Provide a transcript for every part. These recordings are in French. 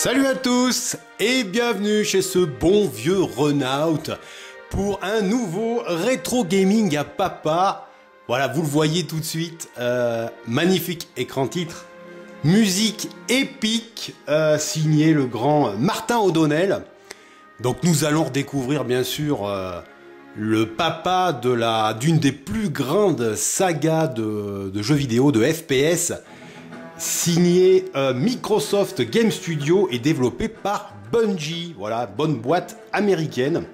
Salut à tous et bienvenue chez ce bon vieux Renault pour un nouveau rétro gaming à papa. Voilà, vous le voyez tout de suite, magnifique écran titre, musique épique, signé le grand Martin O'Donnell. Donc nous allons redécouvrir bien sûr le papa d'une des plus grandes sagas de jeux vidéo, de FPS, signé Microsoft Game Studio et développé par Bungie, voilà, bonne boîte américaine,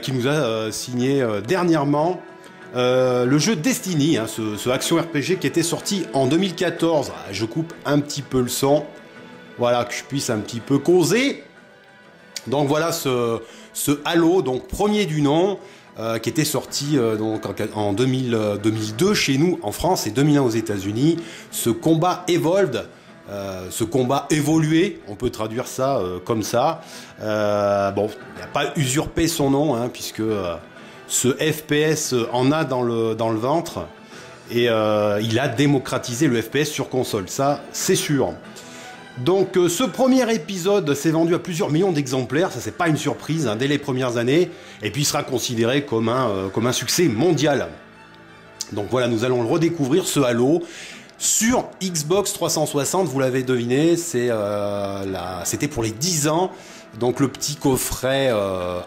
qui nous a signé dernièrement le jeu Destiny, hein, ce action RPG qui était sorti en 2014. Je coupe un petit peu le son, voilà, que je puisse un petit peu causer. Donc voilà ce Halo, donc premier du nom, qui était sorti donc en 2002 chez nous en France et 2001 aux États-Unis. Ce combat Evolved, ce combat évolué, on peut traduire ça comme ça. Bon, il n'a pas usurpé son nom, hein, puisque ce FPS en a dans le ventre et il a démocratisé le FPS sur console, ça c'est sûr. Donc ce premier épisode s'est vendu à plusieurs millions d'exemplaires, ça c'est pas une surprise, hein, dès les premières années, et puis il sera considéré comme un succès mondial. Donc voilà, nous allons le redécouvrir, ce Halo, sur Xbox 360, vous l'avez deviné, c'était pour les 10 ans, donc le petit coffret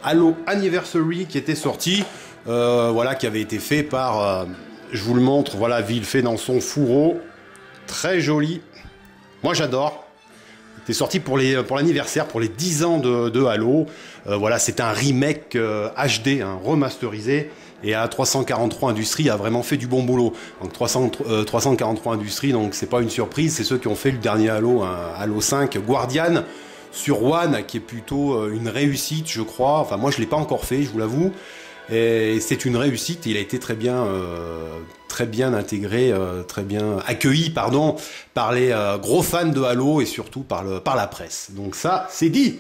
Halo Anniversary qui était sorti, voilà, qui avait été fait par, je vous le montre, voilà, Ville fait dans son fourreau, très joli, moi j'adore. C'est sorti pour l'anniversaire, pour les 10 ans de Halo. Voilà, c'est un remake HD, hein, remasterisé. Et à 343 Industries a vraiment fait du bon boulot. Donc 343 Industries, donc c'est pas une surprise, c'est ceux qui ont fait le dernier Halo, hein, Halo 5 Guardian sur One, qui est plutôt une réussite, je crois. Enfin, moi je l'ai pas encore fait, je vous l'avoue. Et c'est une réussite, il a été très bien intégré, très bien accueilli, pardon, par les gros fans de Halo et surtout par la presse. Donc ça, c'est dit.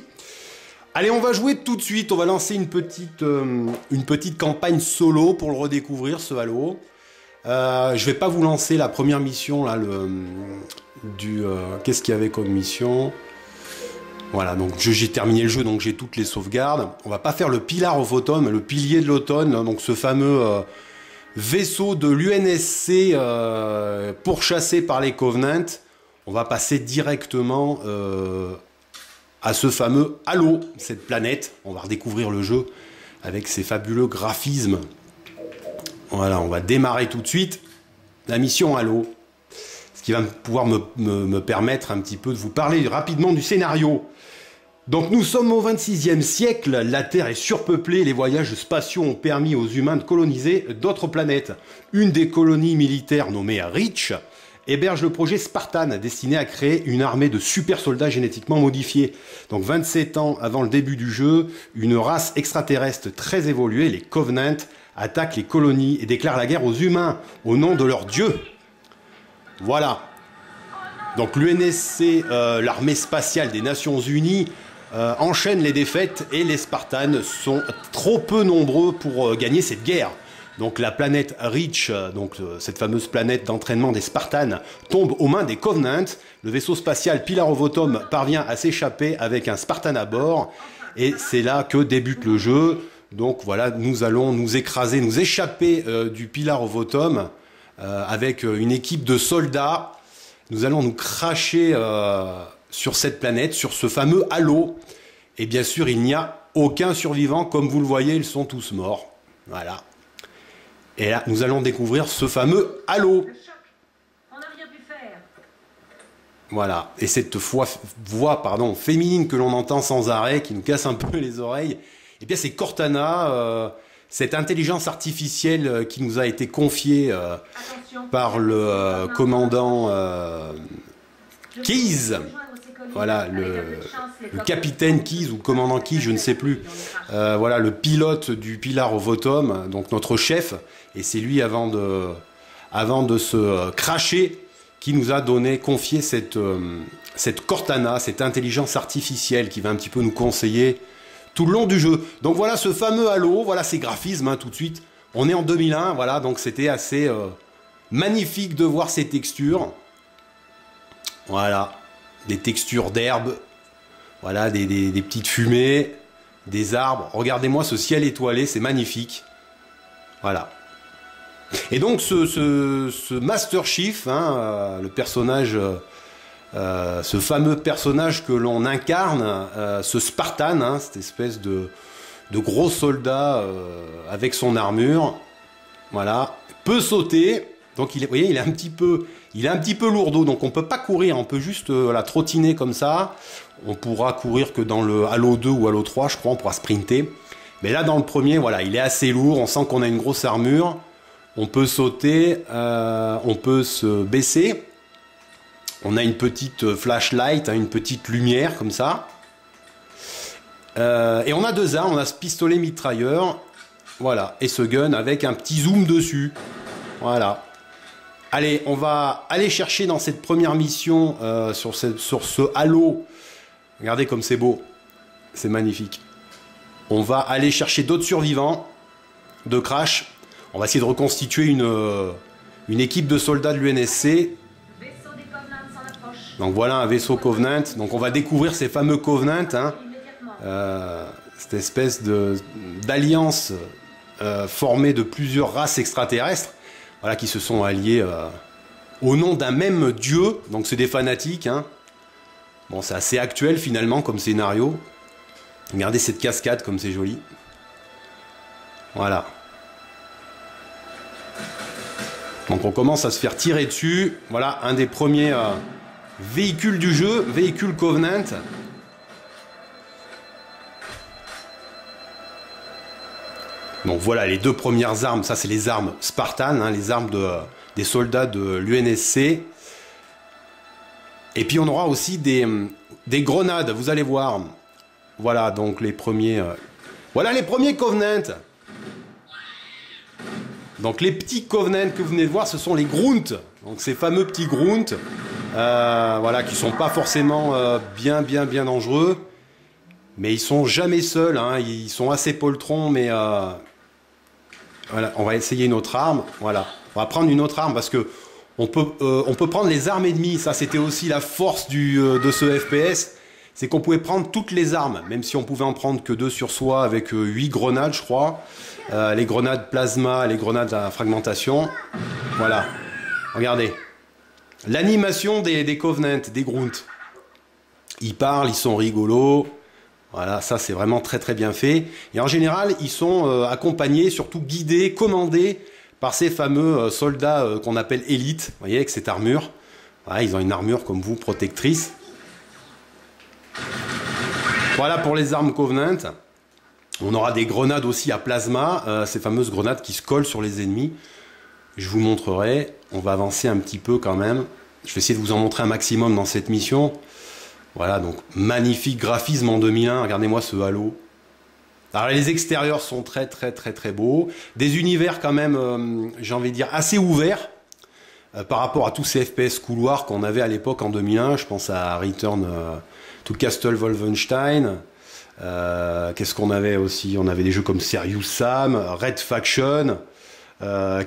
Allez, on va jouer tout de suite, on va lancer une petite campagne solo pour le redécouvrir, ce Halo. Je vais pas vous lancer la première mission, là, qu'est-ce qu'il y avait comme mission ? Voilà, donc j'ai terminé le jeu, donc j'ai toutes les sauvegardes. On va pas faire le Pillar of Autumn, le pilier de l'automne, donc ce fameux vaisseau de l'UNSC pourchassé par les Covenants. On va passer directement à ce fameux Halo, cette planète. On va redécouvrir le jeu avec ses fabuleux graphismes. Voilà, on va démarrer tout de suite la mission Halo. Ce qui va pouvoir me permettre un petit peu de vous parler rapidement du scénario. Donc nous sommes au 26e siècle, la Terre est surpeuplée, les voyages spatiaux ont permis aux humains de coloniser d'autres planètes. Une des colonies militaires nommée Reach héberge le projet Spartan, destiné à créer une armée de super soldats génétiquement modifiés. Donc 27 ans avant le début du jeu, une race extraterrestre très évoluée, les Covenants, attaque les colonies et déclare la guerre aux humains au nom de leur dieu. Voilà. Donc l'UNSC, l'armée spatiale des Nations Unies, enchaîne les défaites et les Spartans sont trop peu nombreux pour gagner cette guerre. Donc la planète Reach, cette fameuse planète d'entraînement des Spartans, tombe aux mains des Covenants. Le vaisseau spatial Pillar of Autumn parvient à s'échapper avec un Spartan à bord. Et c'est là que débute le jeu. Donc voilà, nous allons nous écraser, nous échapper du Pillar of Autumn avec une équipe de soldats. Nous allons nous cracher sur cette planète, sur ce fameux Halo. Et bien sûr, il n'y a aucun survivant. Comme vous le voyez, ils sont tous morts. Voilà. Et là, nous allons découvrir ce fameux Halo. Voilà. Et cette voix féminine que l'on entend sans arrêt, qui nous casse un peu les oreilles, eh bien, c'est Cortana, cette intelligence artificielle qui nous a été confiée par le commandant Keyes. Voilà, le capitaine Keyes ou commandant Keyes, je ne sais plus. Voilà, le pilote du Pillar of Autumn, donc notre chef. Et c'est lui, avant de se cracher, qui nous a confié cette Cortana, cette intelligence artificielle qui va un petit peu nous conseiller tout le long du jeu. Donc voilà ce fameux Halo, voilà ses graphismes, hein, tout de suite. On est en 2001, voilà, donc c'était assez magnifique de voir ces textures. Voilà, des textures d'herbe, Voilà, des petites fumées, des arbres. Regardez-moi ce ciel étoilé, c'est magnifique. Voilà. Et donc ce Master Chief, hein, le personnage, ce fameux personnage que l'on incarne, ce Spartan, hein, cette espèce de gros soldat avec son armure, voilà, peut sauter. Donc vous voyez, il est un petit peu lourdeau, donc on peut pas courir, on peut juste voilà, trottiner comme ça. On pourra courir que dans le Halo 2 ou Halo 3, je crois, on pourra sprinter. Mais là, dans le premier, voilà, il est assez lourd, on sent qu'on a une grosse armure. On peut sauter, on peut se baisser. On a une petite flashlight, hein, une petite lumière comme ça. Et on a deux armes, on a ce pistolet mitrailleur, voilà, et ce gun avec un petit zoom dessus. Voilà. Allez, on va aller chercher dans cette première mission sur ce Halo. Regardez comme c'est beau, c'est magnifique. On va aller chercher d'autres survivants de Crash. On va essayer de reconstituer une équipe de soldats de l'UNSC. Donc voilà un vaisseau Covenant. Donc on va découvrir ces fameux Covenant, hein, cette espèce d'alliance formée de plusieurs races extraterrestres, voilà, qui se sont alliés au nom d'un même dieu. Donc c'est des fanatiques, hein. Bon, c'est assez actuel finalement comme scénario. Regardez cette cascade comme c'est joli. Voilà. Donc on commence à se faire tirer dessus. Voilà un des premiers véhicules du jeu, véhicule Covenant. Donc voilà les deux premières armes. Ça c'est les armes Spartan, hein, les armes des soldats de l'UNSC. Et puis on aura aussi des grenades, vous allez voir. Voilà donc les premiers... Voilà les premiers Covenant. Donc les petits Covenant que vous venez de voir, ce sont les Grunt. Donc ces fameux petits Grunt, voilà, qui sont pas forcément bien dangereux. Mais ils sont jamais seuls, hein, ils sont assez poltrons, mais... voilà, on va essayer une autre arme. Voilà, on va prendre une autre arme parce que on peut prendre les armes ennemies. Ça, c'était aussi la force de ce FPS. C'est qu'on pouvait prendre toutes les armes, même si on pouvait en prendre que 2 sur soi avec 8 grenades, je crois. Les grenades plasma, les grenades à fragmentation. Voilà, regardez. L'animation des Covenant, des Grunt. Ils parlent, ils sont rigolos. Voilà, ça c'est vraiment très bien fait. Et en général, ils sont accompagnés, surtout guidés, commandés par ces fameux soldats qu'on appelle élites. Vous voyez, avec cette armure. Voilà, ils ont une armure comme vous, protectrice. Voilà pour les armes Covenant. On aura des grenades aussi à plasma, ces fameuses grenades qui se collent sur les ennemis. Je vous montrerai. On va avancer un petit peu quand même. Je vais essayer de vous en montrer un maximum dans cette mission. Voilà, donc magnifique graphisme en 2001. Regardez-moi ce Halo. Alors les extérieurs sont très beaux. Des univers quand même, j'ai envie de dire, assez ouverts par rapport à tous ces FPS couloirs qu'on avait à l'époque en 2001. Je pense à Return to Castle Wolfenstein. Qu'est-ce qu'on avait aussi? On avait des jeux comme Serious Sam, Red Faction,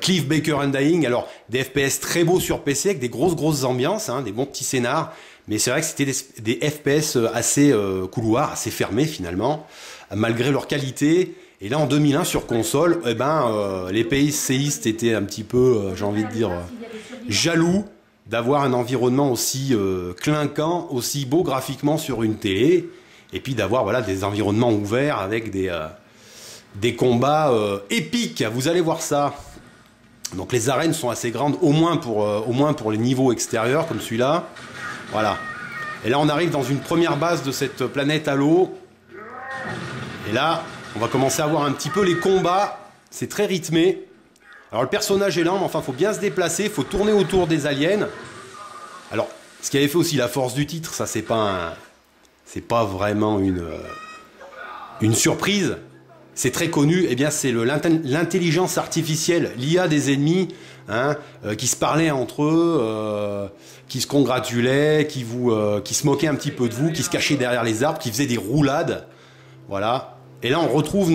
Cliff Baker Undying. Alors des FPS très beaux sur PC avec des grosses ambiances, hein, des bons petits scénars. Mais c'est vrai que c'était des FPS assez couloirs, assez fermés finalement, malgré leur qualité. Et là en 2001 sur console, eh ben, les pays séistes étaient un petit peu, j'ai envie de dire, jaloux d'avoir un environnement aussi clinquant, aussi beau graphiquement sur une télé. Et puis d'avoir voilà, des environnements ouverts avec des combats épiques. Vous allez voir ça. Donc les arènes sont assez grandes, au moins pour les niveaux extérieurs comme celui-là. Voilà. Et là, on arrive dans une première base de cette planète Halo. Et là, on va commencer à voir un petit peu les combats. C'est très rythmé. Alors, le personnage est lent, mais enfin, il faut bien se déplacer. Il faut tourner autour des aliens. Alors, ce qui avait fait aussi la force du titre, ça, c'est pas vraiment une surprise. C'est très connu. Eh bien, c'est l'intelligence artificielle, l'IA des ennemis, hein, qui se parlaient entre eux, qui se congratulaient, qui se moquaient un petit peu de vous, qui se cachaient derrière les arbres, qui faisaient des roulades. Voilà. Et là, on retrouve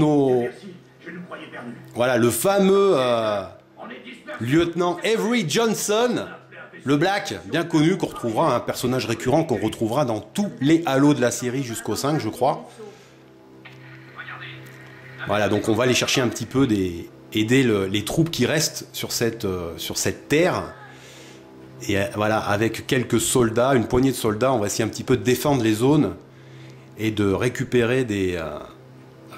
voilà, le fameux lieutenant Avery Johnson. le Black, bien connu, qu'on retrouvera, un personnage récurrent qu'on retrouvera dans tous les Halo de la série jusqu'au 5, je crois. Voilà, donc on va aller chercher un petit peu aider les troupes qui restent sur cette terre. Et voilà, avec quelques soldats, une poignée de soldats, on va essayer un petit peu de défendre les zones et de récupérer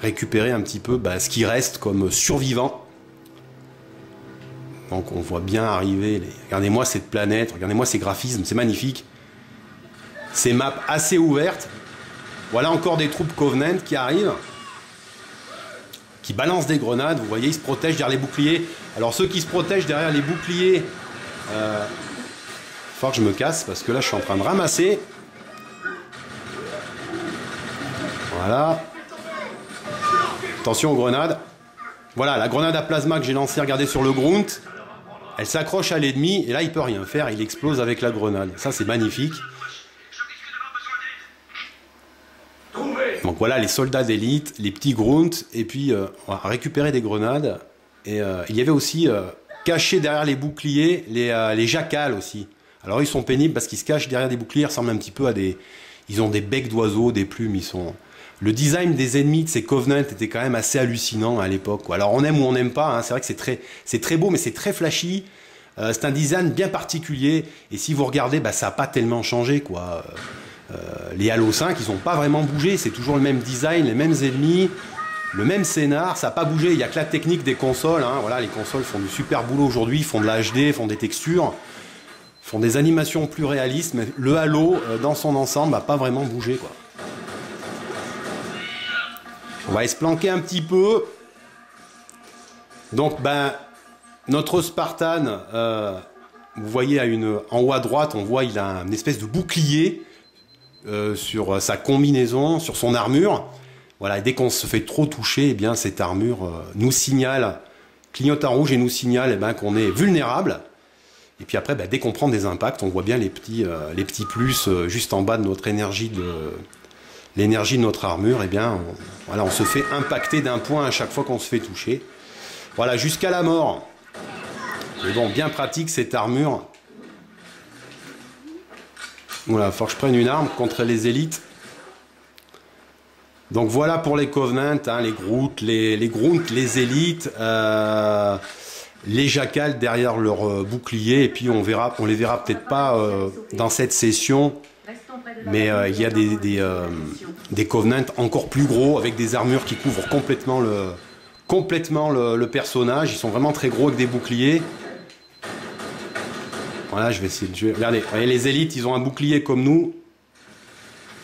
un petit peu ce qui reste comme survivants. Donc on voit bien arriver, regardez-moi cette planète, regardez-moi ces graphismes, c'est magnifique. Ces maps assez ouvertes. Voilà encore des troupes Covenant qui arrivent, qui balancent des grenades, vous voyez, ils se protègent derrière les boucliers. Alors ceux qui se protègent derrière les boucliers, faut que je me casse parce que là je suis en train de ramasser. Voilà. Attention aux grenades. Voilà, la grenade à plasma que j'ai lancée, regardez sur le Grunt. Elle s'accroche à l'ennemi et là il peut rien faire, il explose avec la grenade. Ça c'est magnifique. Donc voilà les soldats d'élite, les petits Grunts, et puis on va récupérer des grenades. Et il y avait aussi cachés derrière les boucliers les jacals aussi. Alors ils sont pénibles parce qu'ils se cachent derrière des boucliers, ils ressemblent un petit peu à des... Ils ont des becs d'oiseaux, des plumes, ils sont... Le design des ennemis de ces Covenants était quand même assez hallucinant à l'époque. Alors on aime ou on n'aime pas, hein. C'est vrai que c'est très beau mais c'est très flashy. C'est un design bien particulier et si vous regardez, ça n'a pas tellement changé, quoi. Les Halo 5, ils n'ont pas vraiment bougé, c'est toujours le même design, les mêmes ennemis, le même scénar, ça n'a pas bougé. Il n'y a que la technique des consoles, hein. Voilà, les consoles font du super boulot aujourd'hui, ils font de la HD, font des textures, font des animations plus réalistes, mais le Halo, dans son ensemble, n'a pas vraiment bougé, quoi. On va aller se planquer un petit peu. Donc, notre Spartan, vous voyez en haut à droite, on voit il a une espèce de bouclier sur sa combinaison, sur son armure. Voilà, et dès qu'on se fait trop toucher, eh bien, cette armure nous signale, clignote en rouge et nous signale qu'on est vulnérable. Et puis après, dès qu'on prend des impacts, on voit bien les petits plus juste en bas de notre énergie l'énergie de notre armure, voilà, on se fait impacter d'un point à chaque fois qu'on se fait toucher. Voilà, jusqu'à la mort. Mais bon, bien pratique cette armure. Voilà, il faut que je prenne une arme contre les élites. Donc voilà pour les Covenants, hein, les Grunts, les élites, les jacals derrière leur bouclier. Et puis on les verra peut-être pas dans cette session. Mais il y a des Covenants encore plus gros avec des armures qui couvrent complètement le personnage. Ils sont vraiment très gros avec des boucliers. Voilà, je vais essayer de... Regardez, voyez, les élites, ils ont un bouclier comme nous.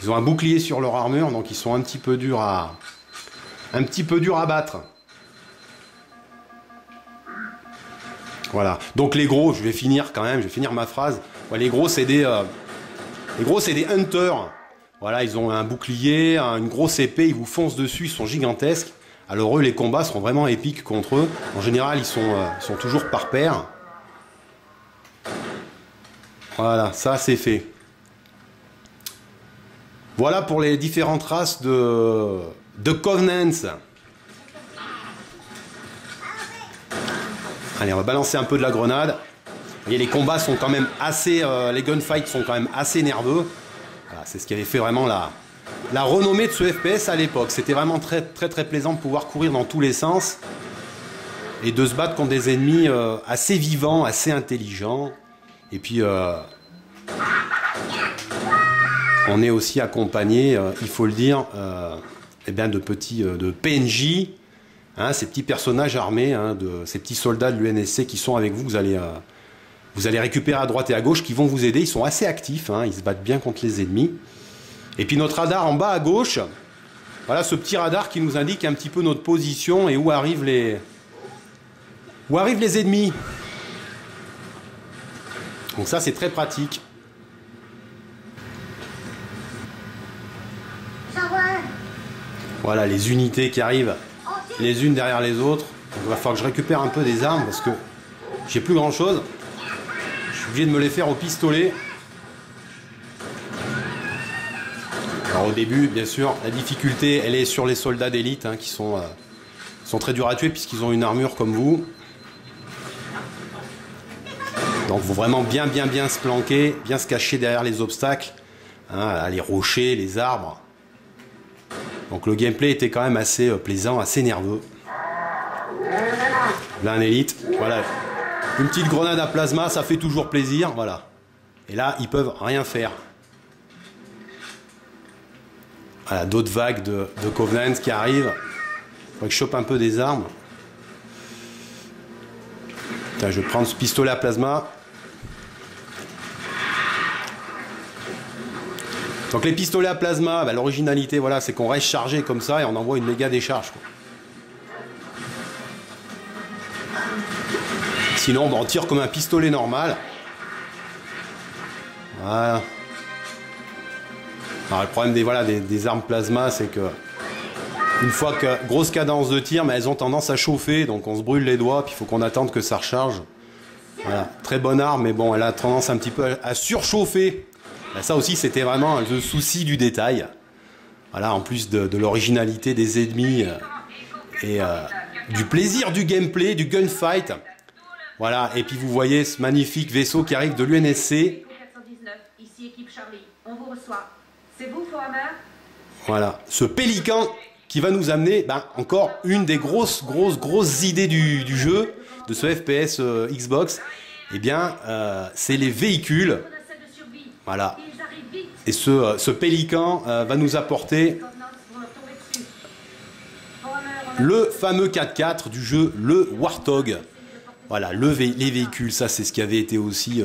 Ils ont un bouclier sur leur armure, donc ils sont un petit peu durs à battre. Voilà. Donc les gros, je vais finir ma phrase. Ouais, les gros, c'est des hunters. Voilà, ils ont un bouclier, une grosse épée, ils vous foncent dessus, ils sont gigantesques. Alors eux, les combats seront vraiment épiques contre eux. En général, ils sont toujours par paire. Voilà, ça c'est fait. Voilà pour les différentes races de Covenants. Allez, on va balancer un peu de la grenade. Et les combats sont quand même assez... les gunfights sont quand même assez nerveux. Voilà, c'est ce qui avait fait vraiment la renommée de ce FPS à l'époque. C'était vraiment très très très plaisant de pouvoir courir dans tous les sens. Et de se battre contre des ennemis assez vivants, assez intelligents. Et puis... on est aussi accompagné, il faut le dire, de PNJ, hein, ces petits personnages armés, hein, ces petits soldats de l'UNSC qui sont avec vous. Vous allez récupérer à droite et à gauche, qui vont vous aider. Ils sont assez actifs, hein, ils se battent bien contre les ennemis. Et puis notre radar en bas à gauche, voilà ce petit radar qui nous indique un petit peu notre position et où arrivent les ennemis. Donc ça c'est très pratique. Voilà les unités qui arrivent les unes derrière les autres. Donc, il va falloir que je récupère un peu des armes parce que j'ai plus grand chose. Je suis obligé de me les faire au pistolet. Alors au début, bien sûr, la difficulté elle est sur les soldats d'élite, hein, qui sont très durs à tuer puisqu'ils ont une armure comme vous. Donc il faut vraiment bien se planquer, bien se cacher derrière les obstacles, hein, les rochers, les arbres. Donc le gameplay était quand même assez plaisant, assez nerveux. Là un élite, voilà. Une petite grenade à plasma, ça fait toujours plaisir, voilà. Et là, ils peuvent rien faire. Voilà, d'autres vagues de Covenant qui arrivent. Faut que je chope un peu des armes. Putain, je vais prendre ce pistolet à plasma. Donc les pistolets à plasma, bah, l'originalité, voilà, c'est qu'on reste chargé comme ça et on envoie une méga décharge, quoi. Sinon, bah, on tire comme un pistolet normal. Voilà. Alors, le problème des armes plasma, c'est que une fois que grosse cadence de tir, mais elles ont tendance à chauffer, donc on se brûle les doigts, puis il faut qu'on attende que ça recharge. Voilà, très bonne arme, mais bon, elle a tendance un petit peu à surchauffer. Là, ça aussi, c'était vraiment le souci du détail. Voilà, en plus de l'originalité des ennemis et du plaisir du gameplay, du gunfight. Voilà, et puis vous voyez ce magnifique vaisseau qui arrive de l'UNSC. Ici équipe Charlie, on vous reçoit. C'est vous, Fohammer? Voilà, ce pélican qui va nous amener encore une des grosses idées du jeu, de ce FPS Xbox. Eh bien, c'est les véhicules. Voilà. Et ce pélican va nous apporter le fameux 4x4 du jeu, le Warthog. Voilà, les véhicules, ça c'est ce qui avait été aussi,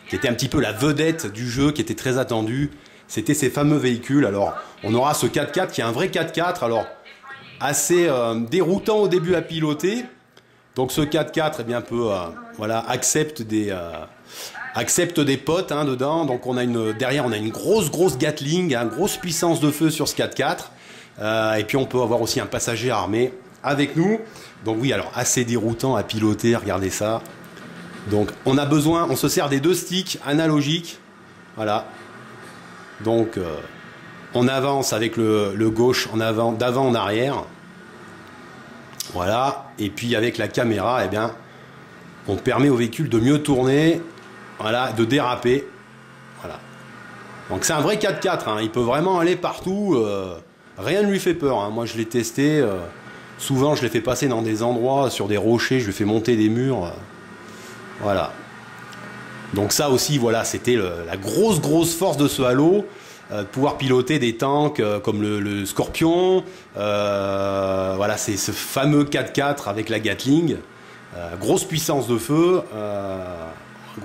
qui était un petit peu la vedette du jeu, qui était très attendu. C'était ces fameux véhicules. Alors, on aura ce 4x4 qui est un vrai 4x4, alors assez déroutant au début à piloter. Donc ce 4x4, eh bien, peut, voilà, accepte des potes hein, dedans. Donc derrière, on a une grosse Gatling, une grosse puissance de feu sur ce 4x4. Et puis on peut avoir aussi un passager armé avec nous. Donc oui, alors assez déroutant à piloter, regardez ça. Donc on se sert des deux sticks analogiques. Voilà. Donc on avance avec le gauche d'avant en arrière. Voilà. Et puis avec la caméra, eh bien, on permet au véhicule de mieux tourner, voilà, de déraper. Voilà. Donc c'est un vrai 4x4, hein. Il peut vraiment aller partout. Rien ne lui fait peur, hein. Moi je l'ai testé. Souvent je l'ai fait passer dans des endroits, sur des rochers, je lui fais monter des murs. Voilà. Donc ça aussi, voilà, c'était la grosse force de ce Halo. De pouvoir piloter des tanks comme le Scorpion. Voilà, c'est ce fameux 4x4 avec la Gatling. Grosse puissance de feu.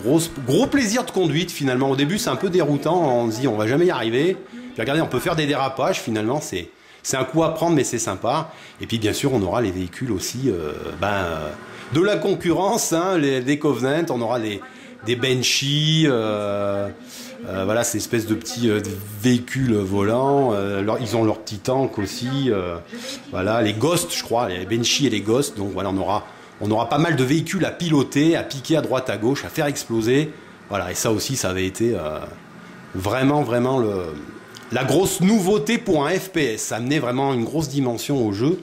Gros plaisir de conduite finalement. Au début c'est un peu déroutant, on se dit on va jamais y arriver. Puis regardez, on peut faire des dérapages finalement, c'est un coup à prendre mais c'est sympa. Et puis bien sûr on aura les véhicules aussi de la concurrence, hein, des Covenant, on aura des Banshee, voilà, ces espèces de petits véhicules volants. Ils ont leurs petits tanks aussi. Voilà, les Ghosts, je crois, les Banshee et les Ghosts. Donc voilà, on aura pas mal de véhicules à piloter, à piquer à droite, à gauche, à faire exploser. Voilà, et ça aussi, ça avait été vraiment la grosse nouveauté pour un FPS. Ça amenait vraiment une grosse dimension au jeu.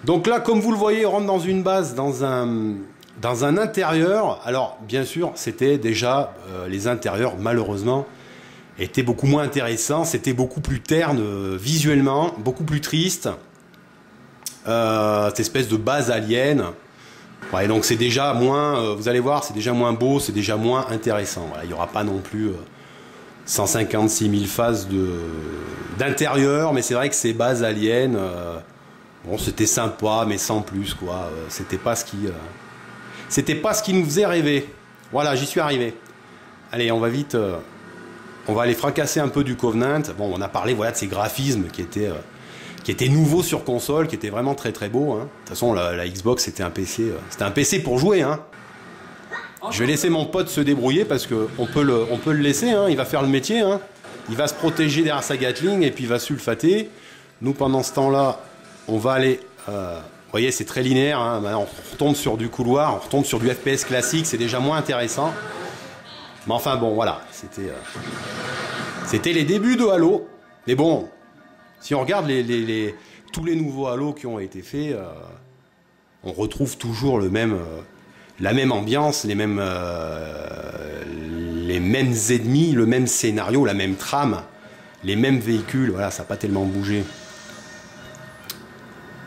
Donc là, comme vous le voyez, on rentre dans une base, dans un intérieur. Alors, bien sûr, c'était déjà les intérieurs, malheureusement, étaient beaucoup moins intéressants. C'était beaucoup plus terne visuellement, beaucoup plus triste. Cette espèce de base alien. Ouais, donc c'est déjà moins, vous allez voir, c'est déjà moins beau, c'est déjà moins intéressant. Voilà, il n'y aura pas non plus 156 000 phases d'intérieur, mais c'est vrai que ces bases aliens, bon, c'était sympa, mais sans plus, quoi. C'était pas ce qui nous faisait rêver. Voilà, j'y suis arrivé. Allez, on va vite, on va aller fracasser un peu du Covenant. Bon, on a parlé, voilà, de ces graphismes qui étaient nouveaux sur console, qui étaient vraiment très beaux, hein. De toute façon, la Xbox, c'était un PC pour jouer, hein. Je vais laisser mon pote se débrouiller parce que on peut le laisser, hein. Il va faire le métier, hein. Il va se protéger derrière sa Gatling et puis il va sulfater. Nous, pendant ce temps-là, on va aller... vous voyez, c'est très linéaire, hein. Maintenant, on retombe sur du couloir, on retombe sur du FPS classique, c'est déjà moins intéressant. Mais enfin, bon, voilà. C'était les débuts de Halo. Mais bon, si on regarde tous les nouveaux Halo qui ont été faits, on retrouve toujours la même ambiance, les mêmes ennemis, le même scénario, la même trame, les mêmes véhicules. Voilà, ça n'a pas tellement bougé.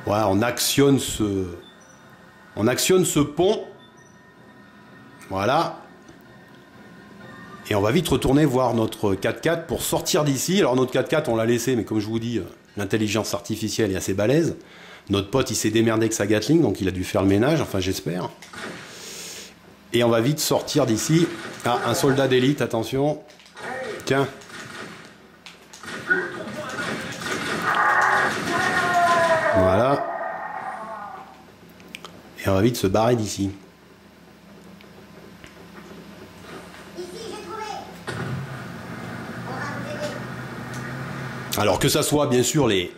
Voilà, on actionne ce pont. Voilà. Et on va vite retourner voir notre 4x4 pour sortir d'ici. Alors notre 4x4, on l'a laissé, mais comme je vous dis, l'intelligence artificielle est assez balèze. Notre pote, il s'est démerdé avec sa Gatling, donc il a dû faire le ménage, enfin j'espère. Et on va vite sortir d'ici. Ah, un soldat d'élite, attention. Tiens. Voilà. Et on va vite se barrer d'ici. Alors que ça soit bien sûr les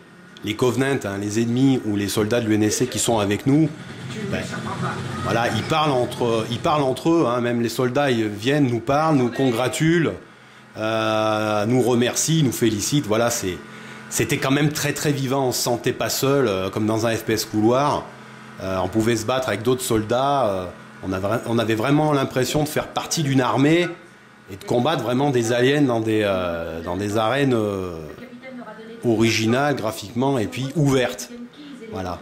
Covenants, hein, les ennemis ou les soldats de l'UNSC qui sont avec nous, ben, voilà, ils parlent entre eux, hein, même les soldats ils viennent, nous parlent, nous congratulent, nous remercient, nous félicitent. Voilà, c'était quand même très très vivant, on se sentait pas seul, comme dans un FPS couloir. On pouvait se battre avec d'autres soldats, on avait vraiment l'impression de faire partie d'une armée et de combattre vraiment des aliens dans des arènes originales graphiquement et puis ouvertes. Voilà.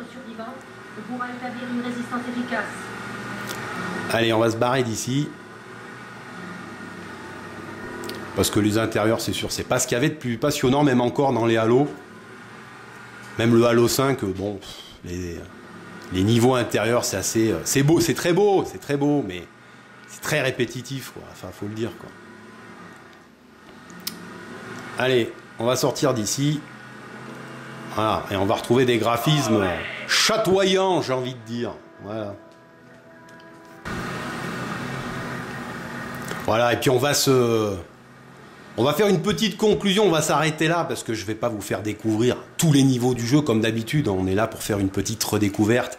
Allez, on va se barrer d'ici. Parce que les intérieurs, c'est sûr, c'est pas ce qu'il y avait de plus passionnant, même encore dans les Halo. Même le Halo 5, bon, les niveaux intérieurs, c'est assez... c'est beau, c'est très beau, mais c'est très répétitif, quoi. Enfin, faut le dire, quoi. Allez, on va sortir d'ici. Voilà, et on va retrouver des graphismes chatoyants, j'ai envie de dire. Voilà. Voilà, et puis on va faire une petite conclusion, on va s'arrêter là, parce que je ne vais pas vous faire découvrir tous les niveaux du jeu, comme d'habitude, on est là pour faire une petite redécouverte,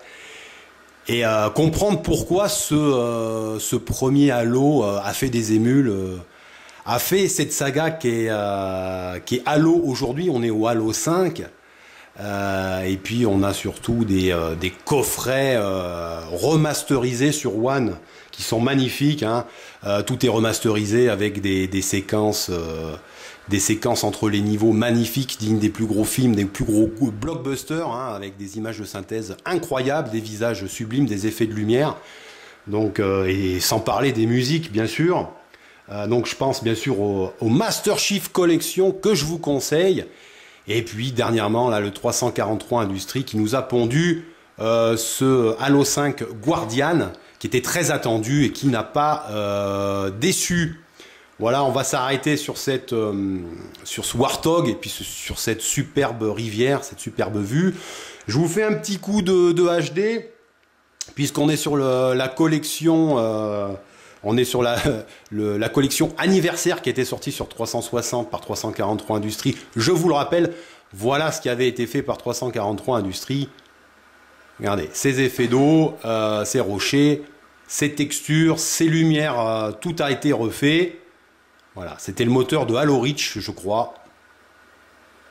et comprendre pourquoi ce premier Halo a fait des émules, a fait cette saga qui est Halo aujourd'hui. On est au Halo 5, et puis on a surtout des coffrets remasterisés sur One, qui sont magnifiques, hein. Tout est remasterisé avec des séquences entre les niveaux magnifiques, dignes des plus gros films, des plus gros blockbusters, hein, avec des images de synthèse incroyables, des visages sublimes, des effets de lumière, donc, et sans parler des musiques, bien sûr. Donc je pense bien sûr au Master Chief Collection que je vous conseille. Et puis dernièrement, là, le 343 Industries qui nous a pondu ce Halo 5 Guardian, qui était très attendu et qui n'a pas déçu. Voilà, on va s'arrêter sur ce Warthog et puis sur cette superbe rivière, cette superbe vue. Je vous fais un petit coup de HD, puisqu'on est sur la collection... on est sur la collection anniversaire qui était sortie sur 360 par 343 Industries. Je vous le rappelle, voilà ce qui avait été fait par 343 Industries. Regardez, ces effets d'eau, ces rochers, ces textures, ces lumières, tout a été refait. Voilà, c'était le moteur de Halo Reach, je crois.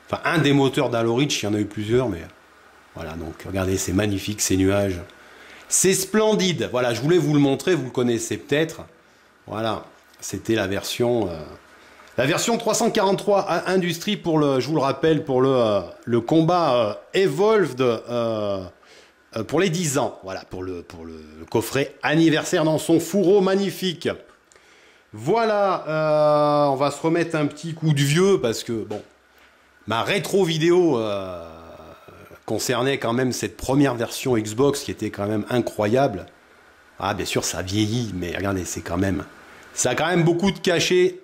Enfin, un des moteurs d'Halo Reach, il y en a eu plusieurs, mais voilà, donc regardez, c'est magnifique, ces nuages. C'est splendide. Voilà, je voulais vous le montrer, vous le connaissez peut-être. Voilà, c'était la version 343 Industries pour le, je vous le rappelle, pour le combat Evolved pour les 10 ans. Voilà, pour le coffret anniversaire dans son fourreau magnifique. Voilà, on va se remettre un petit coup de vieux parce que bon, ma rétro vidéo concernait quand même cette première version Xbox qui était quand même incroyable. Ah, bien sûr, ça vieillit, mais regardez, ça a quand même beaucoup de cachet.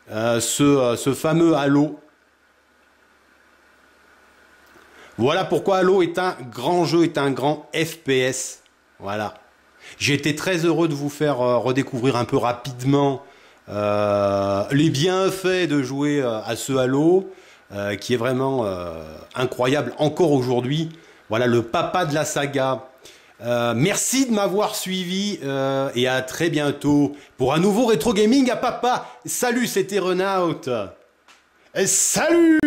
Ce fameux Halo. Voilà pourquoi Halo est un grand jeu, est un grand FPS. Voilà. J'ai été très heureux de vous faire redécouvrir un peu rapidement les bienfaits de jouer à ce Halo, qui est vraiment incroyable encore aujourd'hui. Voilà, le papa de la saga. Merci de m'avoir suivi et à très bientôt pour un nouveau rétro gaming à papa. Salut, c'était Renault. Et salut!